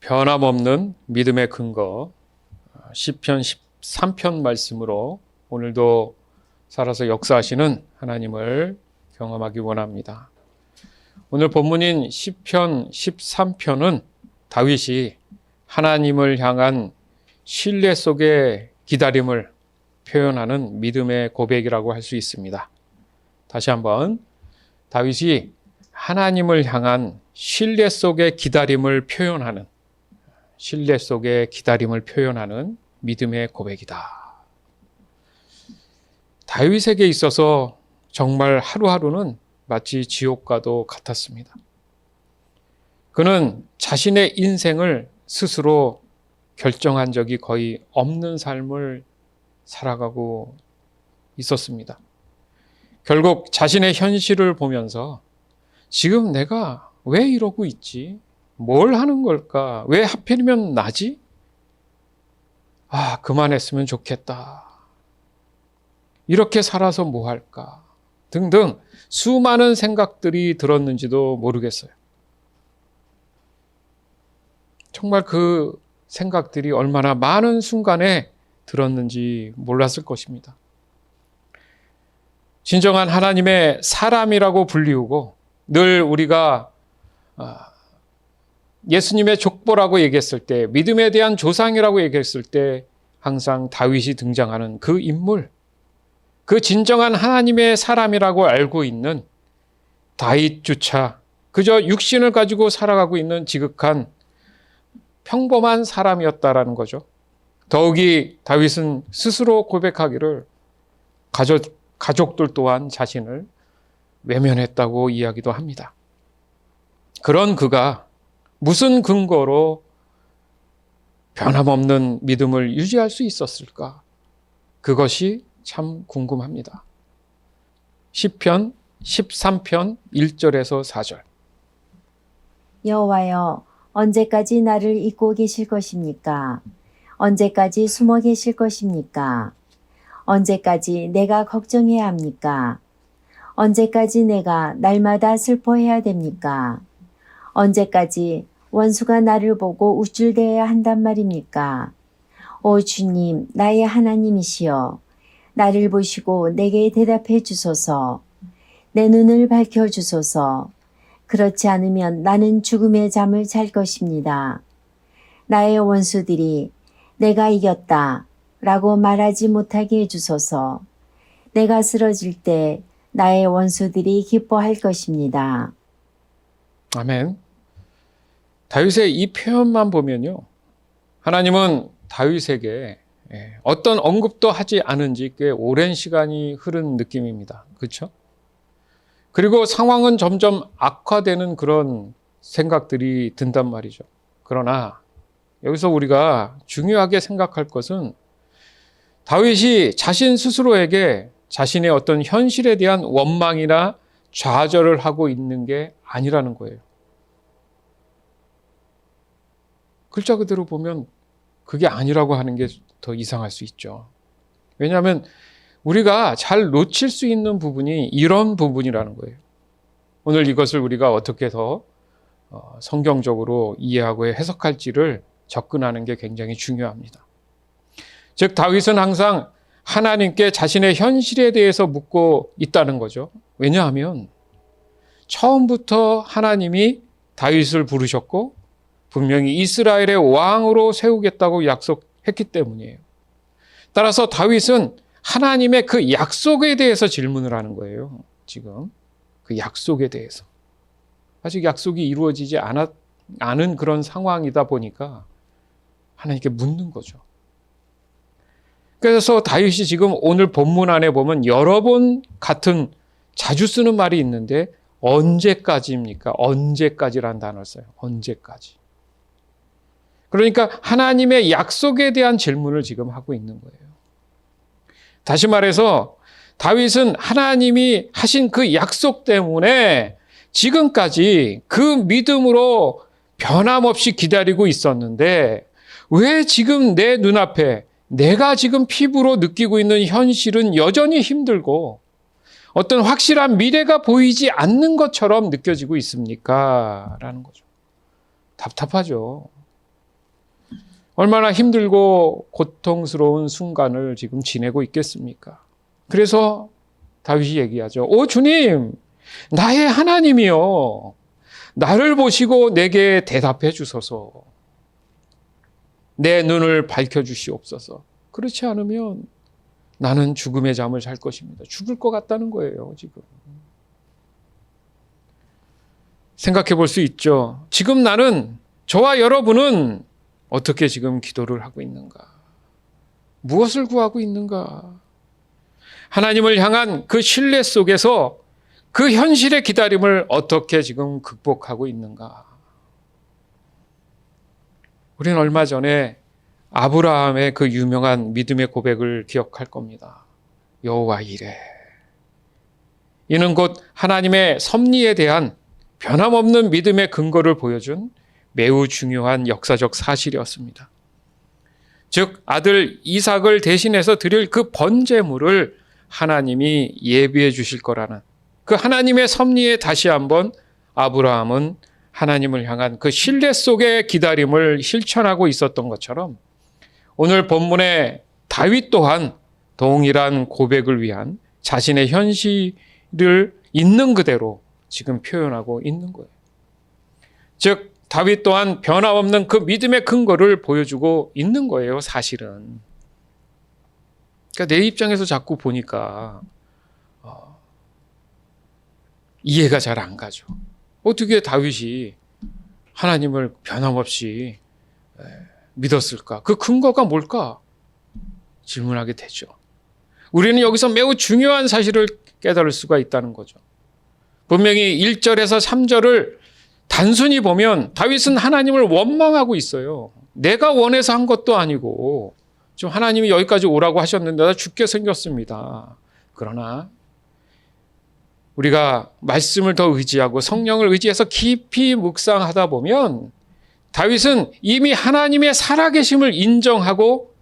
변함없는 믿음의 근거 시편 13편 말씀으로 오늘도 살아서 역사하시는 하나님을 경험하기 원합니다. 오늘 본문인 시편 13편은 다윗이 하나님을 향한 신뢰 속의 기다림을 표현하는 믿음의 고백이라고 할 수 있습니다. 다시 한번 다윗이 하나님을 향한 신뢰 속의 기다림을 표현하는 믿음의 고백이다. 다윗에게 있어서 정말 하루하루는 마치 지옥과도 같았습니다. 그는 자신의 인생을 스스로 결정한 적이 거의 없는 삶을 살아가고 있었습니다. 결국 자신의 현실을 보면서 지금 내가 왜 이러고 있지? 뭘 하는 걸까? 왜 하필이면 나지? 그만했으면 좋겠다. 이렇게 살아서 뭐 할까? 등등 수많은 생각들이 들었는지도 모르겠어요. 정말 그 생각들이 얼마나 많은 순간에 들었는지 몰랐을 것입니다. 진정한 하나님의 사람이라고 불리우고 늘 우리가 예수님의 족보라고 얘기했을 때, 믿음에 대한 조상이라고 얘기했을 때 항상 다윗이 등장하는 그 인물, 그 진정한 하나님의 사람이라고 알고 있는 다윗조차 그저 육신을 가지고 살아가고 있는 지극한 평범한 사람이었다라는 거죠. 더욱이 다윗은 스스로 고백하기를 가족들 또한 자신을 외면했다고 이야기도 합니다. 그런 그가 무슨 근거로 변함없는 믿음을 유지할 수 있었을까? 그것이 참 궁금합니다. 시편 13편 1절에서 4절. 여호와여, 언제까지 나를 잊고 계실 것입니까? 언제까지 숨어 계실 것입니까? 언제까지 내가 걱정해야 합니까? 언제까지 내가 날마다 슬퍼해야 됩니까? 언제까지 원수가 나를 보고 우쭐대어야 한단 말입니까? 오 주님, 나의 하나님이시여, 나를 보시고 내게 대답해 주소서. 내 눈을 밝혀 주소서. 그렇지 않으면 나는 죽음의 잠을 잘 것입니다. 나의 원수들이 내가 이겼다 라고 말하지 못하게 해주소서. 내가 쓰러질 때 나의 원수들이 기뻐할 것입니다. 아멘. 다윗의 이 표현만 보면요, 하나님은 다윗에게 어떤 언급도 하지 않은 지 꽤 오랜 시간이 흐른 느낌입니다. 그렇죠? 그리고 상황은 점점 악화되는 그런 생각들이 든단 말이죠. 그러나 여기서 우리가 중요하게 생각할 것은 다윗이 자신 스스로에게 자신의 어떤 현실에 대한 원망이나 좌절을 하고 있는 게 아니라는 거예요. 글자 그대로 보면 그게 아니라고 하는 게 더 이상할 수 있죠. 왜냐하면 우리가 잘 놓칠 수 있는 부분이 이런 부분이라는 거예요. 오늘 이것을 우리가 어떻게 더 성경적으로 이해하고 해석할지를 접근하는 게 굉장히 중요합니다. 즉 다윗은 항상 하나님께 자신의 현실에 대해서 묻고 있다는 거죠. 왜냐하면 처음부터 하나님이 다윗을 부르셨고 분명히 이스라엘의 왕으로 세우겠다고 약속했기 때문이에요. 따라서 다윗은 하나님의 그 약속에 대해서 질문을 하는 거예요. 지금 그 약속에 대해서. 아직 약속이 이루어지지 않은 그런 상황이다 보니까 하나님께 묻는 거죠. 그래서 다윗이 지금 오늘 본문 안에 보면 여러 번 같은 자주 쓰는 말이 있는데 언제까지입니까? 언제까지라는 단어를 써요. 언제까지. 그러니까 하나님의 약속에 대한 질문을 지금 하고 있는 거예요. 다시 말해서 다윗은 하나님이 하신 그 약속 때문에 지금까지 그 믿음으로 변함없이 기다리고 있었는데 왜 지금 내 눈앞에 내가 지금 피부로 느끼고 있는 현실은 여전히 힘들고 어떤 확실한 미래가 보이지 않는 것처럼 느껴지고 있습니까? 라는 거죠. 답답하죠. 얼마나 힘들고 고통스러운 순간을 지금 지내고 있겠습니까? 그래서 다윗이 얘기하죠. 오 주님, 나의 하나님이여, 나를 보시고 내게 대답해 주소서. 내 눈을 밝혀주시옵소서. 그렇지 않으면 나는 죽음의 잠을 잘 것입니다. 죽을 것 같다는 거예요, 지금. 생각해 볼 수 있죠. 지금 나는, 저와 여러분은 어떻게 지금 기도를 하고 있는가? 무엇을 구하고 있는가? 하나님을 향한 그 신뢰 속에서 그 현실의 기다림을 어떻게 지금 극복하고 있는가? 우리는 얼마 전에 아브라함의 그 유명한 믿음의 고백을 기억할 겁니다. 여호와 이레. 이는 곧 하나님의 섭리에 대한 변함없는 믿음의 근거를 보여준 매우 중요한 역사적 사실이었습니다. 즉 아들 이삭을 대신해서 드릴 그 번제물을 하나님이 예비해 주실 거라는 그 하나님의 섭리에 다시 한번 아브라함은 하나님을 향한 그 신뢰 속의 기다림을 실천하고 있었던 것처럼 오늘 본문의 다윗 또한 동일한 고백을 위한 자신의 현실을 있는 그대로 지금 표현하고 있는 거예요. 즉 다윗 또한 변함없는 그 믿음의 근거를 보여주고 있는 거예요, 사실은. 그러니까 내 입장에서 자꾸 보니까 이해가 잘 안 가죠. 어떻게 다윗이 하나님을 변함없이 믿었을까? 그 근거가 뭘까? 질문하게 되죠. 우리는 여기서 매우 중요한 사실을 깨달을 수가 있다는 거죠. 분명히 1절에서 3절을 단순히 보면 다윗은 하나님을 원망하고 있어요. 내가 원해서 한 것도 아니고 좀 하나님이 여기까지 오라고 하셨는데 나 죽게 생겼습니다. 그러나 우리가 말씀을 더 의지하고 성령을 의지해서 깊이 묵상하다 보면 다윗은 이미 하나님의 살아계심을 인정하고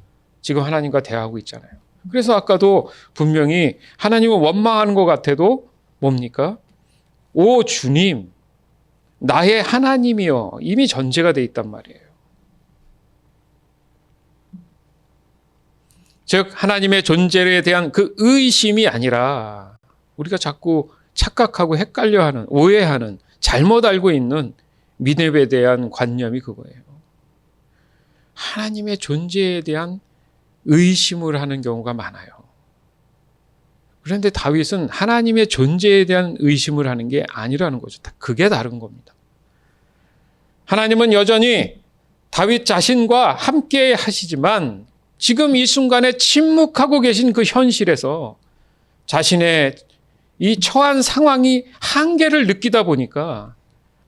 지금 하나님과 대화하고 있잖아요. 그래서 아까도 분명히 하나님을 원망하는 것 같아도 뭡니까? 오 주님, 나의 하나님이여, 이미 전제가 돼 있단 말이에요. 즉 하나님의 존재에 대한 그 의심이 아니라 우리가 자꾸 착각하고 헷갈려하는, 오해하는, 잘못 알고 있는 믿음에 대한 관념이 그거예요. 하나님의 존재에 대한 의심을 하는 경우가 많아요. 그런데 다윗은 하나님의 존재에 대한 의심을 하는 게 아니라는 거죠. 그게 다른 겁니다. 하나님은 여전히 다윗 자신과 함께 하시지만 지금 이 순간에 침묵하고 계신 그 현실에서 자신의 이 처한 상황이 한계를 느끼다 보니까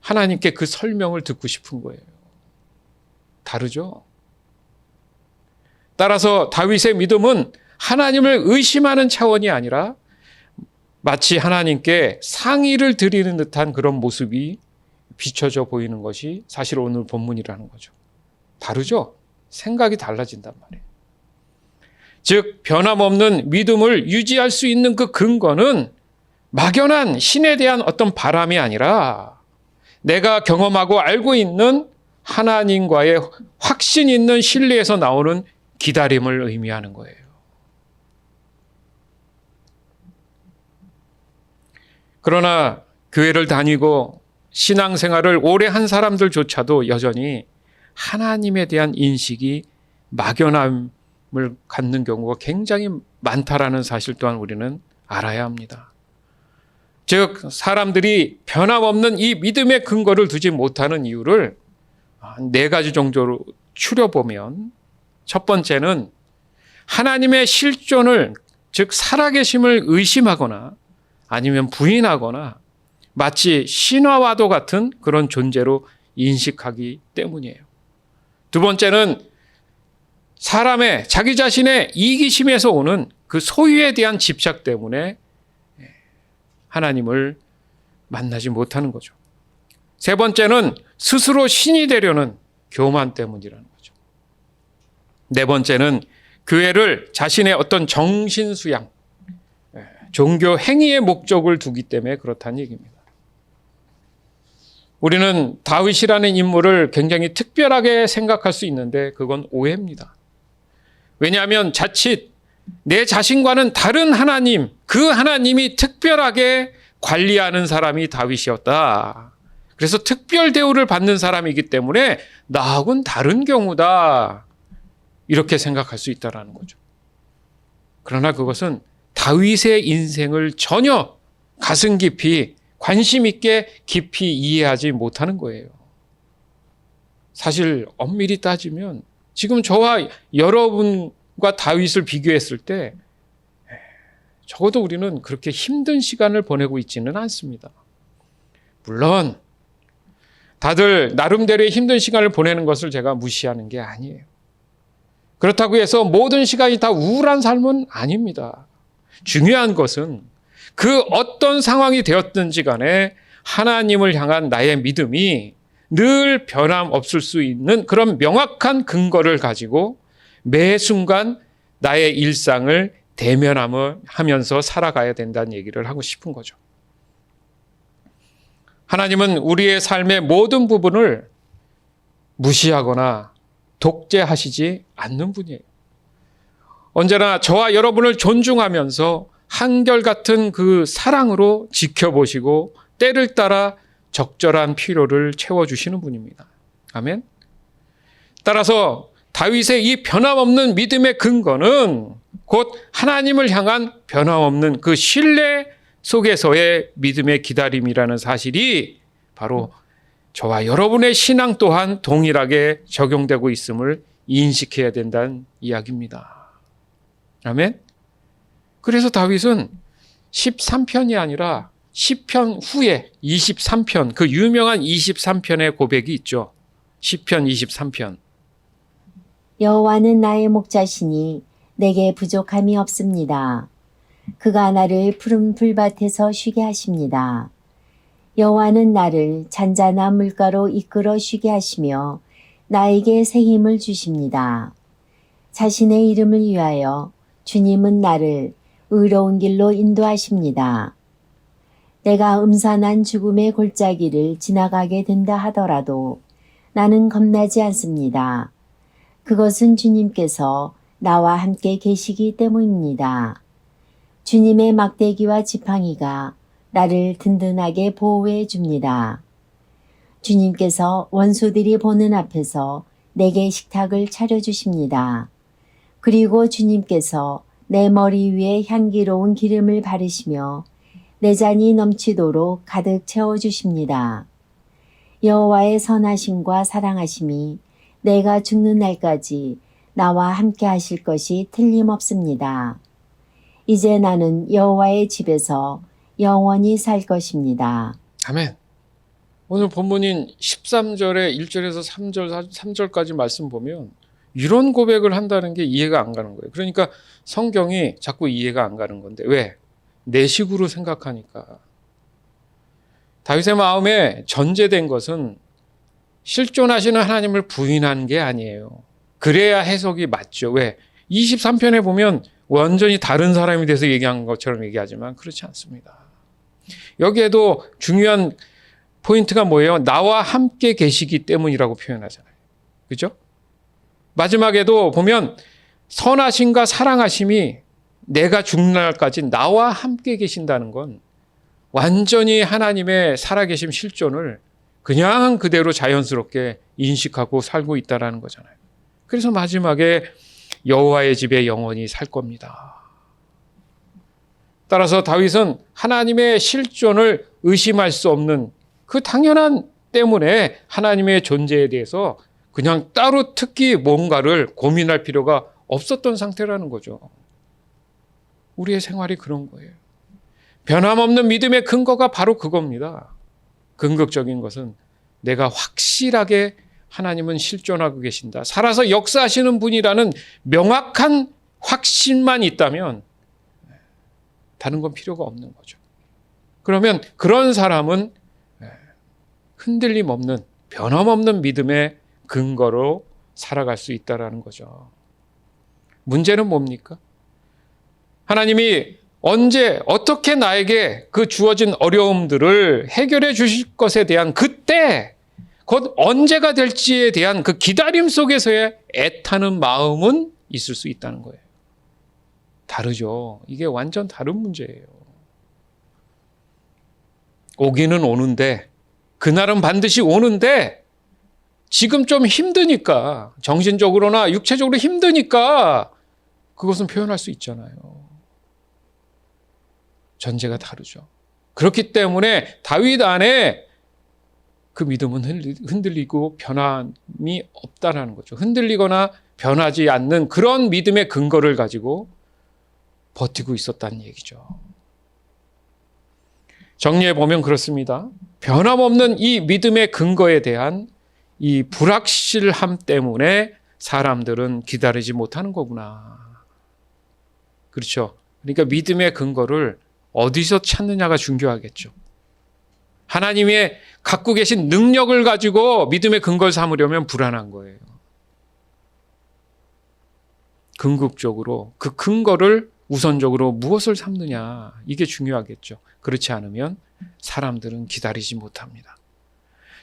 하나님께 그 설명을 듣고 싶은 거예요. 다르죠? 따라서 다윗의 믿음은 하나님을 의심하는 차원이 아니라 마치 하나님께 상의를 드리는 듯한 그런 모습이 비춰져 보이는 것이 사실 오늘 본문이라는 거죠. 다르죠? 생각이 달라진단 말이에요. 즉 변함없는 믿음을 유지할 수 있는 그 근거는 막연한 신에 대한 어떤 바람이 아니라 내가 경험하고 알고 있는 하나님과의 확신 있는 신뢰에서 나오는 기다림을 의미하는 거예요. 그러나 교회를 다니고 신앙생활을 오래 한 사람들조차도 여전히 하나님에 대한 인식이 막연함을 갖는 경우가 굉장히 많다라는 사실 또한 우리는 알아야 합니다. 즉 사람들이 변함없는 이 믿음의 근거를 두지 못하는 이유를 네 가지 정도로 추려보면 첫 번째는 하나님의 실존을, 즉 살아계심을 의심하거나 아니면 부인하거나 마치 신화와도 같은 그런 존재로 인식하기 때문이에요. 두 번째는 사람의 자기 자신의 이기심에서 오는 그 소유에 대한 집착 때문에 하나님을 만나지 못하는 거죠. 세 번째는 스스로 신이 되려는 교만 때문이라는 거죠. 네 번째는 교회를 자신의 어떤 정신수양, 종교 행위의 목적을 두기 때문에 그렇다는 얘기입니다. 우리는 다윗이라는 인물을 굉장히 특별하게 생각할 수 있는데 그건 오해입니다. 왜냐하면 자칫 내 자신과는 다른 하나님, 그 하나님이 특별하게 관리하는 사람이 다윗이었다. 그래서 특별 대우를 받는 사람이기 때문에 나하고는 다른 경우다. 이렇게 생각할 수 있다는 거죠. 그러나 그것은 다윗의 인생을 전혀 가슴 깊이 관심 있게 깊이 이해하지 못하는 거예요. 사실 엄밀히 따지면 지금 저와 여러분과 다윗을 비교했을 때 적어도 우리는 그렇게 힘든 시간을 보내고 있지는 않습니다. 물론 다들 나름대로의 힘든 시간을 보내는 것을 제가 무시하는 게 아니에요. 그렇다고 해서 모든 시간이 다 우울한 삶은 아닙니다. 중요한 것은 그 어떤 상황이 되었든지 간에 하나님을 향한 나의 믿음이 늘 변함없을 수 있는 그런 명확한 근거를 가지고 매 순간 나의 일상을 대면하면서 살아가야 된다는 얘기를 하고 싶은 거죠. 하나님은 우리의 삶의 모든 부분을 무시하거나 독재하시지 않는 분이에요. 언제나 저와 여러분을 존중하면서 한결같은 그 사랑으로 지켜보시고 때를 따라 적절한 필요를 채워주시는 분입니다. 아멘. 따라서 다윗의 이 변함없는 믿음의 근거는 곧 하나님을 향한 변함없는 그 신뢰 속에서의 믿음의 기다림이라는 사실이 바로 저와 여러분의 신앙 또한 동일하게 적용되고 있음을 인식해야 된다는 이야기입니다. 아멘. 그래서 다윗은 13편이 아니라 10편 후에 23편, 그 유명한 23편의 고백이 있죠. 10편, 23편. 여호와는 나의 목자시니 내게 부족함이 없습니다. 그가 나를 푸른 풀밭에서 쉬게 하십니다. 여호와는 나를 잔잔한 물가로 이끌어 쉬게 하시며 나에게 새 힘을 주십니다. 자신의 이름을 위하여 주님은 나를 의로운 길로 인도하십니다. 내가 음산한 죽음의 골짜기를 지나가게 된다 하더라도 나는 겁나지 않습니다. 그것은 주님께서 나와 함께 계시기 때문입니다. 주님의 막대기와 지팡이가 나를 든든하게 보호해 줍니다. 주님께서 원수들이 보는 앞에서 내게 식탁을 차려주십니다. 그리고 주님께서 내 머리 위에 향기로운 기름을 바르시며 내 잔이 넘치도록 가득 채워주십니다. 여호와의 선하심과 사랑하심이 내가 죽는 날까지 나와 함께 하실 것이 틀림없습니다. 이제 나는 여호와의 집에서 영원히 살 것입니다. 아멘. 오늘 본문인 13절에 1절에서 3절까지 말씀 보면 이런 고백을 한다는 게 이해가 안 가는 거예요. 그러니까 성경이 자꾸 이해가 안 가는 건데 왜? 내 식으로 생각하니까. 다윗의 마음에 전제된 것은 실존하시는 하나님을 부인한 게 아니에요. 그래야 해석이 맞죠. 왜? 23편에 보면 완전히 다른 사람이 돼서 얘기한 것처럼 얘기하지만 그렇지 않습니다. 여기에도 중요한 포인트가 뭐예요? 나와 함께 계시기 때문이라고 표현하잖아요. 그죠? 마지막에도 보면 선하심과 사랑하심이 내가 죽는 날까지 나와 함께 계신다는 건 완전히 하나님의 살아계심 실존을 그냥 그대로 자연스럽게 인식하고 살고 있다는 거잖아요. 그래서 마지막에 여호와의 집에 영원히 살 겁니다. 따라서 다윗은 하나님의 실존을 의심할 수 없는 그 당연한 때문에 하나님의 존재에 대해서 그냥 따로 특히 뭔가를 고민할 필요가 없었던 상태라는 거죠. 우리의 생활이 그런 거예요. 변함없는 믿음의 근거가 바로 그겁니다. 근극적인 것은 내가 확실하게 하나님은 실존하고 계신다. 살아서 역사하시는 분이라는 명확한 확신만 있다면 다른 건 필요가 없는 거죠. 그러면 그런 사람은 흔들림 없는 변함없는 믿음의 근거로 살아갈 수 있다는 거죠. 문제는 뭡니까? 하나님이 언제 어떻게 나에게 그 주어진 어려움들을 해결해 주실 것에 대한 그때 곧 언제가 될지에 대한 그 기다림 속에서의 애타는 마음은 있을 수 있다는 거예요. 다르죠. 이게 완전 다른 문제예요. 오기는 오는데, 그날은 반드시 오는데 지금 좀 힘드니까, 정신적으로나 육체적으로 힘드니까 그것은 표현할 수 있잖아요. 전제가 다르죠. 그렇기 때문에 다윗 안에 그 믿음은 흔들리고 변함이 없다라는 거죠. 흔들리거나 변하지 않는 그런 믿음의 근거를 가지고 버티고 있었다는 얘기죠. 정리해 보면 그렇습니다. 변함없는 이 믿음의 근거에 대한 이 불확실함 때문에 사람들은 기다리지 못하는 거구나. 그렇죠. 그러니까 믿음의 근거를 어디서 찾느냐가 중요하겠죠. 하나님의 갖고 계신 능력을 가지고 믿음의 근거를 삼으려면 불안한 거예요. 궁극적으로 그 근거를 우선적으로 무엇을 삼느냐, 이게 중요하겠죠. 그렇지 않으면 사람들은 기다리지 못합니다.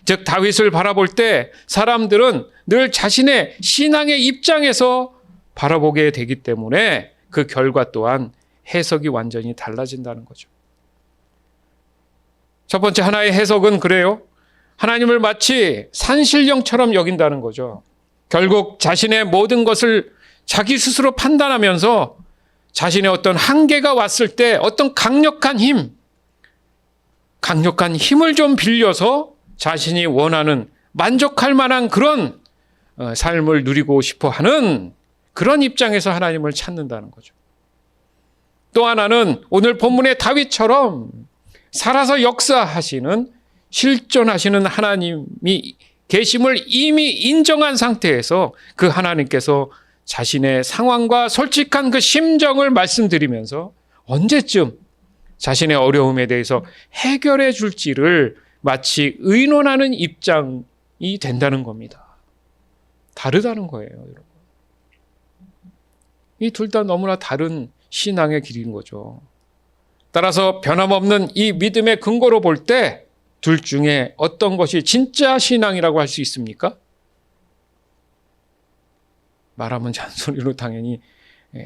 즉 다윗을 바라볼 때 사람들은 늘 자신의 신앙의 입장에서 바라보게 되기 때문에 그 결과 또한 해석이 완전히 달라진다는 거죠. 첫 번째 하나의 해석은 그래요. 하나님을 마치 산신령처럼 여긴다는 거죠. 결국 자신의 모든 것을 자기 스스로 판단하면서 자신의 어떤 한계가 왔을 때 어떤 강력한 힘을 좀 빌려서 자신이 원하는 만족할 만한 그런 삶을 누리고 싶어 하는 그런 입장에서 하나님을 찾는다는 거죠. 또 하나는 오늘 본문의 다윗처럼 살아서 역사하시는, 실존하시는 하나님이 계심을 이미 인정한 상태에서 그 하나님께서 자신의 상황과 솔직한 그 심정을 말씀드리면서 언제쯤 자신의 어려움에 대해서 해결해 줄지를 마치 의논하는 입장이 된다는 겁니다. 다르다는 거예요, 여러분. 이 둘 다 너무나 다른 신앙의 길인 거죠. 따라서 변함없는 이 믿음의 근거로 볼 때 둘 중에 어떤 것이 진짜 신앙이라고 할 수 있습니까? 말하면 잔소리로 당연히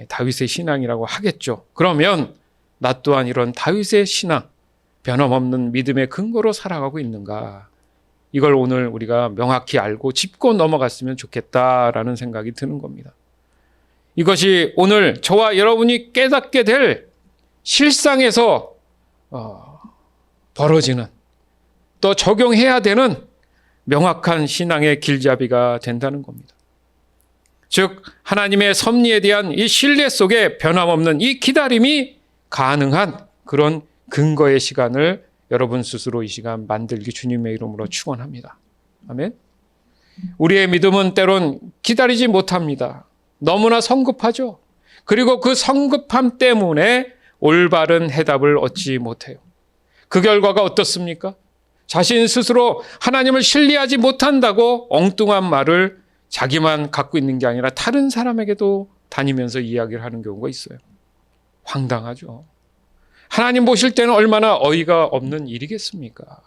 다윗의 신앙이라고 하겠죠. 그러면 나 또한 이런 다윗의 신앙, 변함없는 믿음의 근거로 살아가고 있는가? 이걸 오늘 우리가 명확히 알고 짚고 넘어갔으면 좋겠다라는 생각이 드는 겁니다. 이것이 오늘 저와 여러분이 깨닫게 될 실상에서 벌어지는, 또 적용해야 되는 명확한 신앙의 길잡이가 된다는 겁니다. 즉 하나님의 섭리에 대한 이 신뢰 속에 변함없는 이 기다림이 가능한 그런 근거의 시간을 여러분 스스로 이 시간 만들기 주님의 이름으로 축원합니다. 아멘. 우리의 믿음은 때론 기다리지 못합니다. 너무나 성급하죠. 그리고 그 성급함 때문에 올바른 해답을 얻지 못해요. 그 결과가 어떻습니까? 자신 스스로 하나님을 신뢰하지 못한다고 엉뚱한 말을 자기만 갖고 있는 게 아니라 다른 사람에게도 다니면서 이야기를 하는 경우가 있어요. 황당하죠. 하나님 보실 때는 얼마나 어이가 없는 일이겠습니까?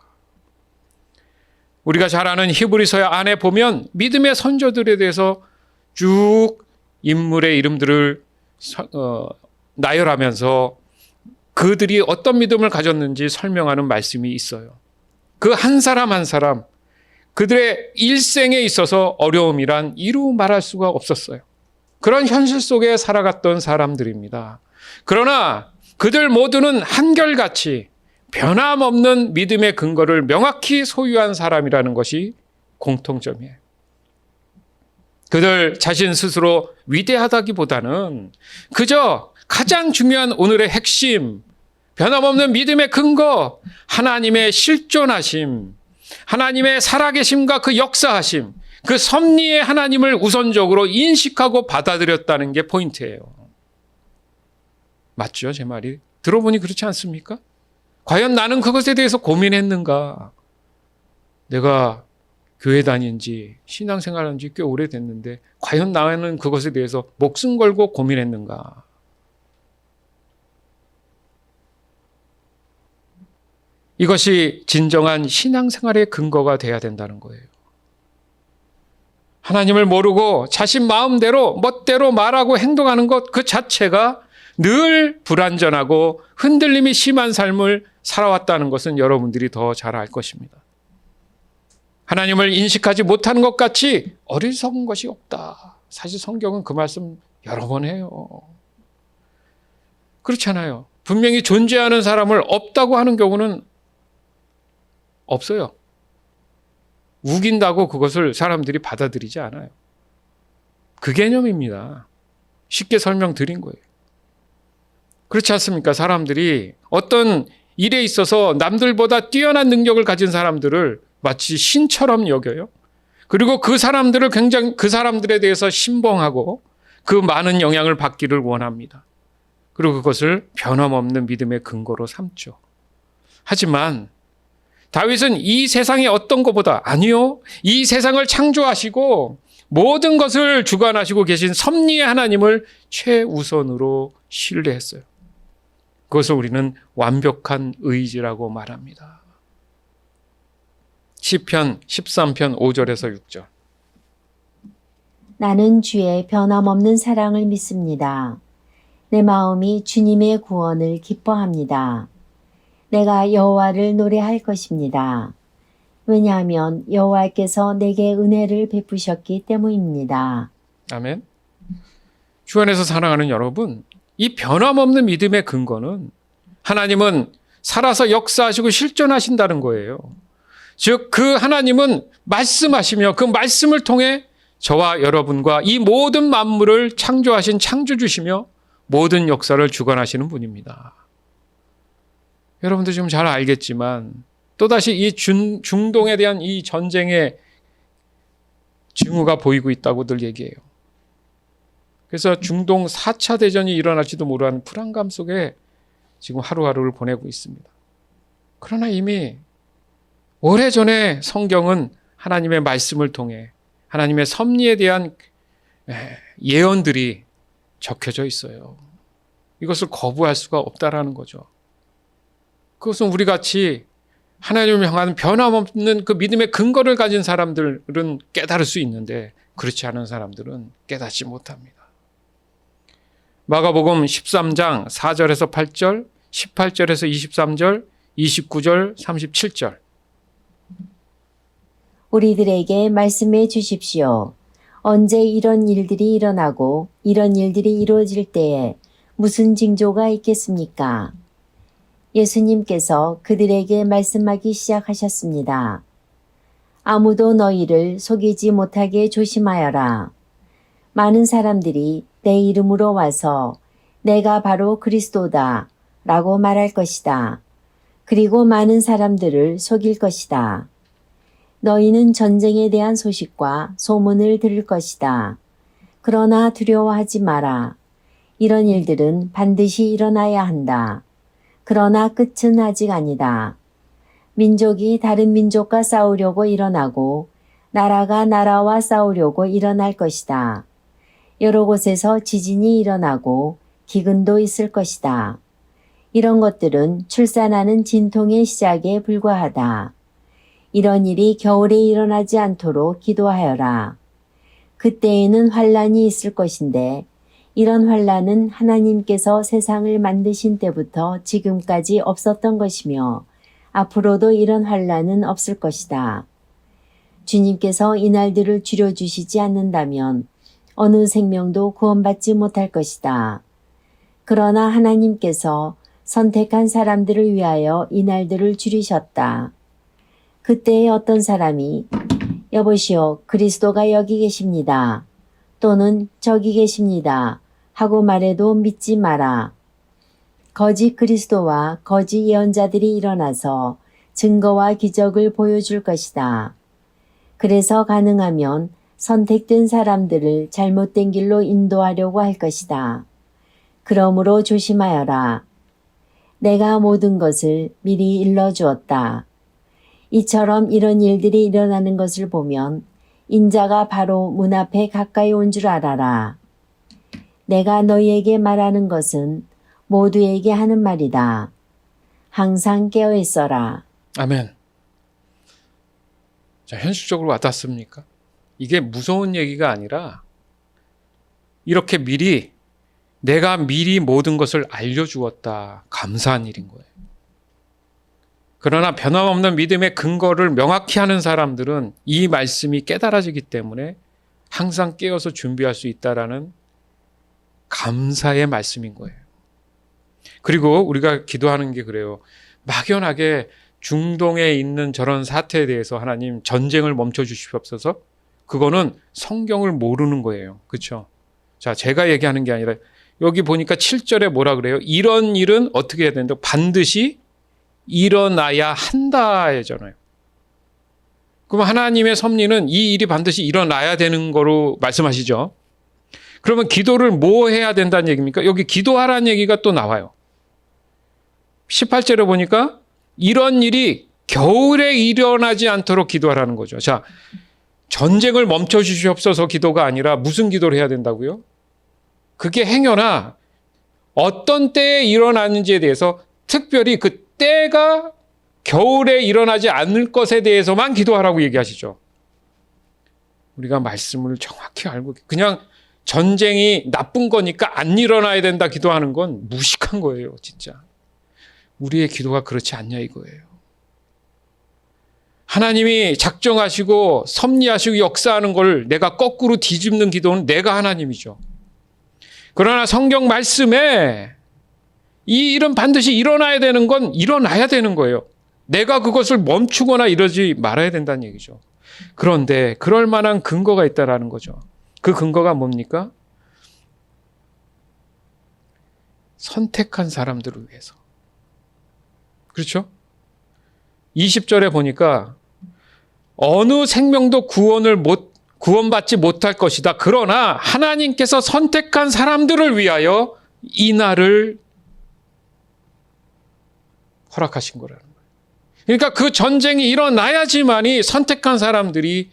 우리가 잘 아는 히브리서 안에 보면 믿음의 선조들에 대해서 쭉 인물의 이름들을 나열하면서 그들이 어떤 믿음을 가졌는지 설명하는 말씀이 있어요. 그 한 사람 한 사람 그들의 일생에 있어서 어려움이란 이루 말할 수가 없었어요. 그런 현실 속에 살아갔던 사람들입니다. 그러나 그들 모두는 한결같이 변함없는 믿음의 근거를 명확히 소유한 사람이라는 것이 공통점이에요. 그들 자신 스스로 위대하다기보다는 그저 가장 중요한 오늘의 핵심, 변함없는 믿음의 근거, 하나님의 실존하심, 하나님의 살아계심과 그 역사하심, 그 섭리의 하나님을 우선적으로 인식하고 받아들였다는 게 포인트예요. 맞죠? 제 말이? 들어보니 그렇지 않습니까? 과연 나는 그것에 대해서 고민했는가? 내가 교회 다닌 지, 신앙생활한 지 꽤 오래됐는데 과연 나는 그것에 대해서 목숨 걸고 고민했는가? 이것이 진정한 신앙생활의 근거가 돼야 된다는 거예요. 하나님을 모르고 자신 마음대로 멋대로 말하고 행동하는 것 그 자체가 늘 불완전하고 흔들림이 심한 삶을 살아왔다는 것은 여러분들이 더 잘 알 것입니다. 하나님을 인식하지 못하는 것 같이 어리석은 것이 없다. 사실 성경은 그 말씀 여러 번 해요. 그렇잖아요. 분명히 존재하는 사람을 없다고 하는 경우는 없어요. 우긴다고 그것을 사람들이 받아들이지 않아요. 그 개념입니다. 쉽게 설명드린 거예요. 그렇지 않습니까? 사람들이 어떤 일에 있어서 남들보다 뛰어난 능력을 가진 사람들을 마치 신처럼 여겨요. 그리고 그 사람들을 굉장히 그 사람들에 대해서 신봉하고 그 많은 영향을 받기를 원합니다. 그리고 그것을 변함없는 믿음의 근거로 삼죠. 하지만 다윗은 이 세상의 어떤 것보다 아니요. 이 세상을 창조하시고 모든 것을 주관하시고 계신 섭리의 하나님을 최우선으로 신뢰했어요. 그것을 우리는 완벽한 의지라고 말합니다. 시편 13편 5절에서 6절. 나는 주의 변함없는 사랑을 믿습니다. 내 마음이 주님의 구원을 기뻐합니다. 내가 여호와를 노래할 것입니다. 왜냐하면 여호와께서 내게 은혜를 베푸셨기 때문입니다. 아멘. 주 안에서 사랑하는 여러분, 이 변함없는 믿음의 근거는 하나님은 살아서 역사하시고 실존하신다는 거예요. 즉 그 하나님은 말씀하시며 그 말씀을 통해 저와 여러분과 이 모든 만물을 창조하신 창조주시며 모든 역사를 주관하시는 분입니다. 여러분도 지금 잘 알겠지만 또다시 이 중동에 대한 이 전쟁의 징후가 보이고 있다고 늘 얘기해요. 그래서 중동 4차 대전이 일어날지도 모르는 불안감 속에 지금 하루하루를 보내고 있습니다. 그러나 이미 오래전에 성경은 하나님의 말씀을 통해 하나님의 섭리에 대한 예언들이 적혀져 있어요. 이것을 거부할 수가 없다라는 거죠. 그것은 우리 같이 하나님을 향한 변함없는 그 믿음의 근거를 가진 사람들은 깨달을 수 있는데 그렇지 않은 사람들은 깨닫지 못합니다. 마가복음 13장 4절에서 8절, 18절에서 23절, 29절, 37절. 우리들에게 말씀해 주십시오. 언제 이런 일들이 일어나고 이런 일들이 이루어질 때에 무슨 징조가 있겠습니까? 예수님께서 그들에게 말씀하기 시작하셨습니다. 아무도 너희를 속이지 못하게 조심하여라. 많은 사람들이 내 이름으로 와서 내가 바로 그리스도다 라고 말할 것이다. 그리고 많은 사람들을 속일 것이다. 너희는 전쟁에 대한 소식과 소문을 들을 것이다. 그러나 두려워하지 마라. 이런 일들은 반드시 일어나야 한다. 그러나 끝은 아직 아니다. 민족이 다른 민족과 싸우려고 일어나고 나라가 나라와 싸우려고 일어날 것이다. 여러 곳에서 지진이 일어나고 기근도 있을 것이다. 이런 것들은 출산하는 진통의 시작에 불과하다. 이런 일이 겨울에 일어나지 않도록 기도하여라. 그때에는 환란이 있을 것인데 이런 환란은 하나님께서 세상을 만드신 때부터 지금까지 없었던 것이며 앞으로도 이런 환란은 없을 것이다. 주님께서 이 날들을 줄여주시지 않는다면 어느 생명도 구원받지 못할 것이다. 그러나 하나님께서 선택한 사람들을 위하여 이 날들을 줄이셨다. 그때에 어떤 사람이 여보시오 그리스도가 여기 계십니다. 또는 저기 계십니다. 하고 말해도 믿지 마라. 거짓 그리스도와 거짓 예언자들이 일어나서 증거와 기적을 보여줄 것이다. 그래서 가능하면 선택된 사람들을 잘못된 길로 인도하려고 할 것이다. 그러므로 조심하여라. 내가 모든 것을 미리 일러주었다. 이처럼 이런 일들이 일어나는 것을 보면 인자가 바로 문 앞에 가까이 온 줄 알아라. 내가 너희에게 말하는 것은 모두에게 하는 말이다. 항상 깨어 있어라. 아멘. 자, 현실적으로 와닿습니까? 이게 무서운 얘기가 아니라 이렇게 내가 미리 모든 것을 알려주었다. 감사한 일인 거예요. 그러나 변함없는 믿음의 근거를 명확히 하는 사람들은 이 말씀이 깨달아지기 때문에 항상 깨어서 준비할 수 있다라는 감사의 말씀인 거예요. 그리고 우리가 기도하는 게 그래요. 막연하게 중동에 있는 저런 사태에 대해서 하나님 전쟁을 멈춰 주시옵소서. 그거는 성경을 모르는 거예요. 그렇죠? 자, 제가 얘기하는 게 아니라 여기 보니까 7절에 뭐라 그래요? 이런 일은 어떻게 해야 된다? 반드시 일어나야 한다잖아요. 그럼 하나님의 섭리는 이 일이 반드시 일어나야 되는 거로 말씀하시죠. 그러면 기도를 뭐 해야 된다는 얘기입니까? 여기 기도하라는 얘기가 또 나와요. 18절에 보니까 이런 일이 겨울에 일어나지 않도록 기도하라는 거죠. 자, 전쟁을 멈춰 주시옵소서 기도가 아니라 무슨 기도를 해야 된다고요? 그게 행여나 어떤 때에 일어나는지에 대해서 특별히 그 때가 겨울에 일어나지 않을 것에 대해서만 기도하라고 얘기하시죠. 우리가 말씀을 정확히 알고 그냥 전쟁이 나쁜 거니까 안 일어나야 된다 기도하는 건 무식한 거예요, 진짜. 우리의 기도가 그렇지 않냐 이거예요. 하나님이 작정하시고 섭리하시고 역사하는 걸 내가 거꾸로 뒤집는 기도는 내가 하나님이죠. 그러나 성경 말씀에 이 일은 반드시 일어나야 되는 건 일어나야 되는 거예요. 내가 그것을 멈추거나 이러지 말아야 된다는 얘기죠. 그런데 그럴 만한 근거가 있다라는 거죠. 그 근거가 뭡니까? 선택한 사람들을 위해서. 그렇죠? 20절에 보니까 어느 생명도 구원받지 못할 것이다. 그러나 하나님께서 선택한 사람들을 위하여 이 날을 허락하신 거라는 거예요. 그러니까 그 전쟁이 일어나야지만이 선택한 사람들이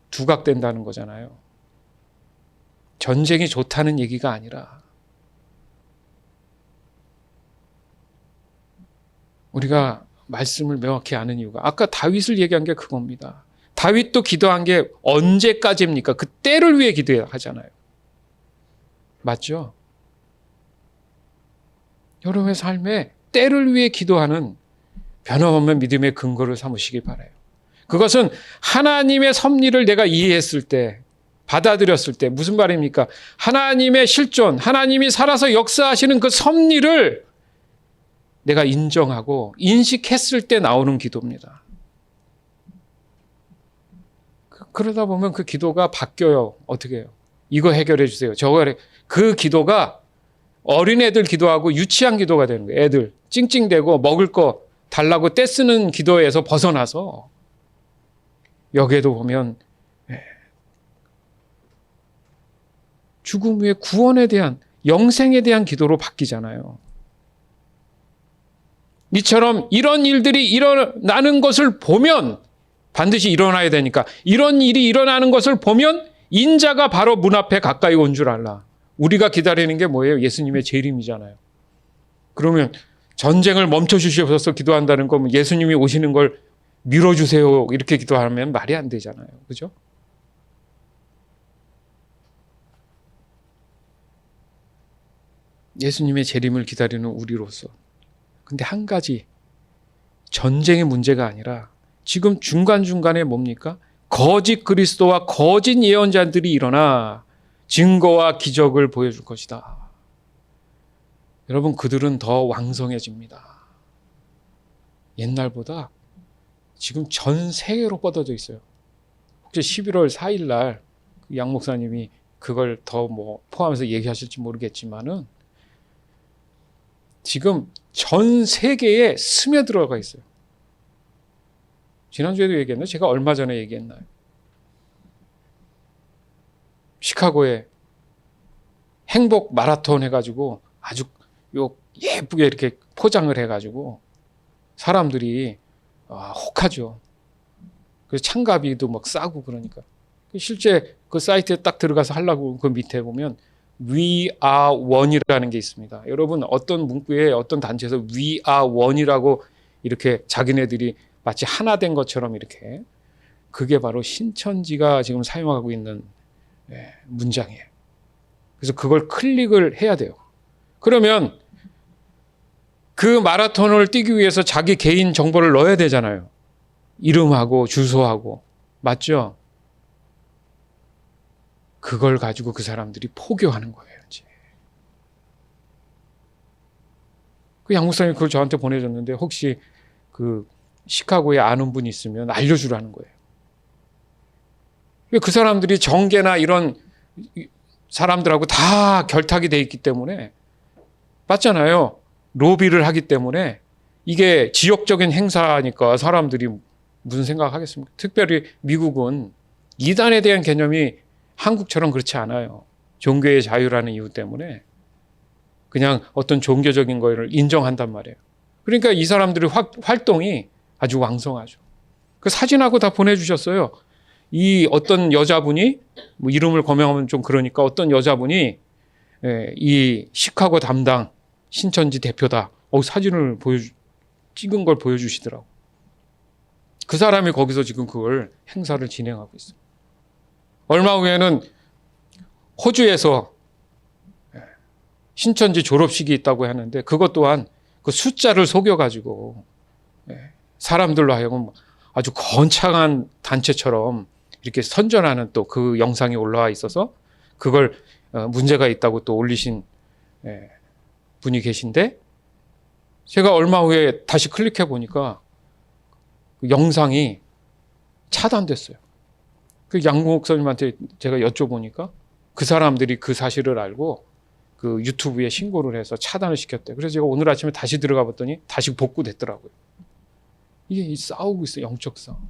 두각된다는 거잖아요. 전쟁이 좋다는 얘기가 아니라 우리가 말씀을 명확히 아는 이유가 아까 다윗을 얘기한 게 그겁니다. 다윗도 기도한 게 언제까지입니까? 그 때를 위해 기도하잖아요. 맞죠? 여러분의 삶에 때를 위해 기도하는 변함없는 믿음의 근거를 삼으시길 바라요. 그것은 하나님의 섭리를 내가 이해했을 때, 받아들였을 때 무슨 말입니까? 하나님의 실존, 하나님이 살아서 역사하시는 그 섭리를 내가 인정하고 인식했을 때 나오는 기도입니다. 그러다 보면 그 기도가 바뀌어요. 어떻게 해요? 이거 해결해 주세요. 저거 그 기도가 어린애들 기도하고 유치한 기도가 되는 거예요. 애들 찡찡대고 먹을 거 달라고 떼쓰는 기도에서 벗어나서 여기에도 보면 죽음 후에 구원에 대한 영생에 대한 기도로 바뀌잖아요. 이처럼 이런 일들이 일어나는 것을 보면 반드시 일어나야 되니까 이런 일이 일어나는 것을 보면 인자가 바로 문 앞에 가까이 온 줄 알라. 우리가 기다리는 게 뭐예요? 예수님의 재림이잖아요. 그러면 전쟁을 멈춰 주시옵소서 기도한다는 거면 예수님이 오시는 걸 밀어주세요 이렇게 기도하면 말이 안 되잖아요. 그죠? 예수님의 재림을 기다리는 우리로서 근데 한 가지 전쟁의 문제가 아니라 지금 중간중간에 뭡니까? 거짓 그리스도와 거짓 예언자들이 일어나 증거와 기적을 보여줄 것이다. 여러분 그들은 더 왕성해집니다. 옛날보다 지금 전 세계로 뻗어져 있어요. 혹시 11월 4일 날 양 목사님이 그걸 더 포함해서 얘기하실지 모르겠지만은 지금 전 세계에 스며들어가 있어요. 지난주에도 얘기했나요? 제가 얼마 전에 얘기했나요? 시카고에 행복 마라톤 해가지고 아주 예쁘게 이렇게 포장을 해가지고 사람들이 혹하죠. 그래서 참가비도 막 싸고 그러니까. 실제 그 사이트에 딱 들어가서 하려고 그 밑에 보면 We are one이라는 게 있습니다. 여러분 어떤 문구에 어떤 단체에서 We are one이라고 이렇게 자기네들이 마치 하나 된 것처럼 이렇게, 그게 바로 신천지가 지금 사용하고 있는 문장이에요. 그래서 그걸 클릭을 해야 돼요. 그러면 그 마라톤을 뛰기 위해서 자기 개인 정보를 넣어야 되잖아요. 이름하고 주소하고. 맞죠? 그걸 가지고 그 사람들이 포교하는 거예요, 이제. 그 양목사님이 그걸 저한테 보내줬는데, 혹시 그 시카고에 아는 분이 있으면 알려주라는 거예요. 그 사람들이 정계나 이런 사람들하고 다 결탁이 돼 있기 때문에, 맞잖아요. 로비를 하기 때문에 이게 지역적인 행사니까 사람들이 무슨 생각하겠습니까? 특별히 미국은 이단에 대한 개념이 한국처럼 그렇지 않아요. 종교의 자유라는 이유 때문에 그냥 어떤 종교적인 거를 인정한단 말이에요. 그러니까 이 사람들의 활동이 아주 왕성하죠. 그 사진하고 다 보내주셨어요. 이 어떤 여자분이, 뭐 이름을 거명하면 좀 그러니까, 어떤 여자분이 이 시카고 담당 신천지 대표다. 사진을 찍은 걸 보여주시더라고. 그 사람이 거기서 지금 그걸 행사를 진행하고 있어요. 얼마 후에는 호주에서 신천지 졸업식이 있다고 하는데, 그것 또한 그 숫자를 속여가지고 사람들로 하여금 아주 거창한 단체처럼 이렇게 선전하는 또 그 영상이 올라와 있어서, 그걸 문제가 있다고 또 올리신 분이 계신데, 제가 얼마 후에 다시 클릭해 보니까 그 영상이 차단됐어요. 그 양 목사님한테 제가 여쭤보니까 그 사람들이 그 사실을 알고 그 유튜브에 신고를 해서 차단을 시켰대요. 그래서 제가 오늘 아침에 다시 들어가 봤더니 다시 복구됐더라고요. 이게 싸우고 있어요. 영적 싸움.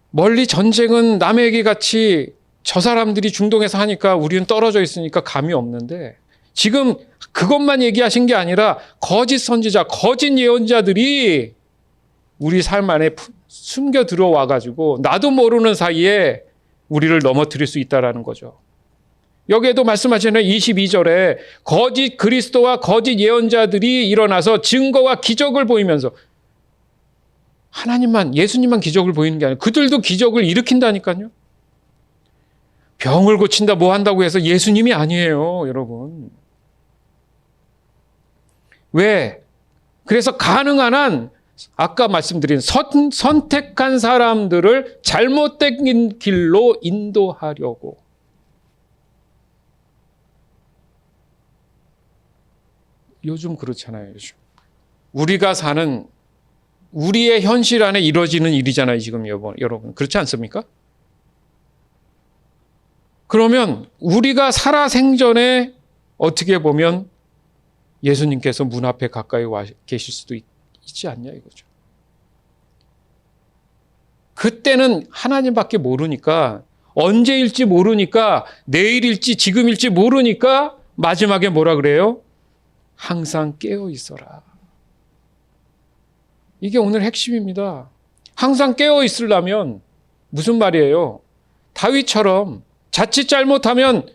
멀리 전쟁은 남의 얘기 같이 저 사람들이 중동에서 하니까 우리는 떨어져 있으니까 감이 없는데, 지금 그것만 얘기하신 게 아니라 거짓 선지자, 거짓 예언자들이 우리 삶 안에 숨겨 들어와 가지고 나도 모르는 사이에 우리를 넘어뜨릴 수 있다라는 거죠. 여기에도 말씀하시는 22절에 거짓 그리스도와 거짓 예언자들이 일어나서 증거와 기적을 보이면서, 하나님만, 예수님만 기적을 보이는 게 아니라 그들도 기적을 일으킨다니까요. 병을 고친다 뭐 한다고 해서 예수님이 아니에요, 여러분. 왜? 그래서 가능한 한 아까 말씀드린 선택한 사람들을 잘못된 길로 인도하려고. 요즘 그렇잖아요. 요즘 우리가 사는, 우리의 현실 안에 이루어지는 일이잖아요, 지금 여러분. 그렇지 않습니까? 그러면 우리가 살아생전에 어떻게 보면 예수님께서 문 앞에 가까이 와 계실 수도 있지 않냐 이거죠. 그때는 하나님밖에 모르니까, 언제일지 모르니까, 내일일지 지금일지 모르니까 마지막에 뭐라 그래요? 항상 깨어 있어라. 이게 오늘 핵심입니다. 항상 깨어 있으려면 무슨 말이에요? 다윗처럼 자칫 잘못하면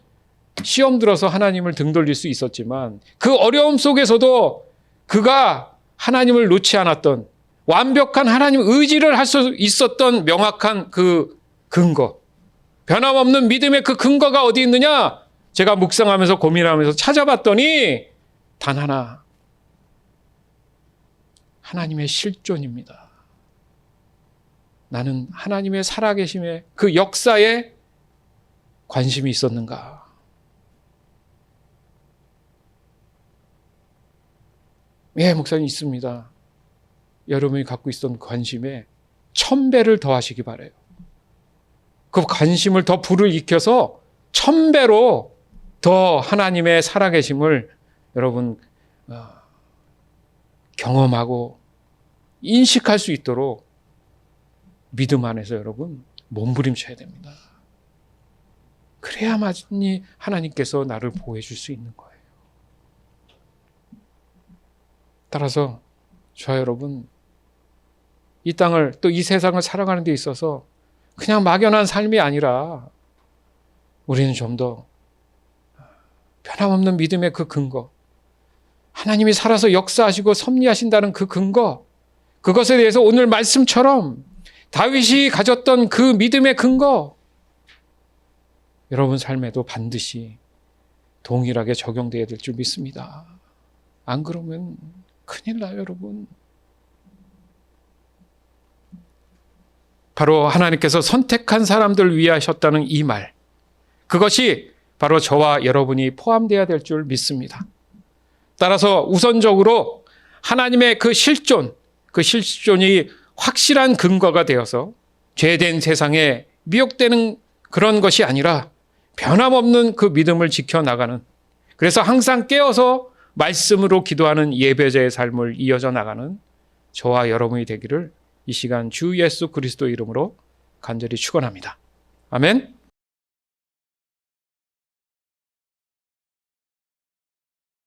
시험 들어서 하나님을 등 돌릴 수 있었지만, 그 어려움 속에서도 그가 하나님을 놓지 않았던, 완벽한 하나님 의지를 할 수 있었던 명확한 그 근거, 변함없는 믿음의 그 근거가 어디 있느냐? 제가 묵상하면서 고민하면서 찾아봤더니 단 하나, 하나님의 실존입니다. 나는 하나님의 살아계심의 그 역사에 관심이 있었는가? 예, 목사님 있습니다. 여러분이 갖고 있던 관심에 1000배를 더하시기 바라요. 그 관심을 더 불을 익혀서 1000배로 더 하나님의 살아계심을 여러분 경험하고 인식할 수 있도록 믿음 안에서 여러분 몸부림쳐야 됩니다. 그래야만이 하나님께서 나를 보호해 줄 수 있는 거예요. 따라서 저와 여러분, 이 땅을, 또 이 세상을 살아가는 데 있어서 그냥 막연한 삶이 아니라 우리는 좀 더 변함없는 믿음의 그 근거, 하나님이 살아서 역사하시고 섭리하신다는 그 근거, 그것에 대해서 오늘 말씀처럼 다윗이 가졌던 그 믿음의 근거, 여러분 삶에도 반드시 동일하게 적용되어야 될 줄 믿습니다. 안 그러면 큰일 나요, 여러분. 바로 하나님께서 선택한 사람들 위하셨다는 이 말, 그것이 바로 저와 여러분이 포함되어야 될 줄 믿습니다. 따라서 우선적으로 하나님의 그 실존이 확실한 근거가 되어서 죄된 세상에 미혹되는 그런 것이 아니라 변함없는 그 믿음을 지켜나가는, 그래서 항상 깨어서 말씀으로 기도하는 예배자의 삶을 이어져 나가는 저와 여러분이 되기를 이 시간 주 예수 그리스도 이름으로 간절히 축원합니다. 아멘.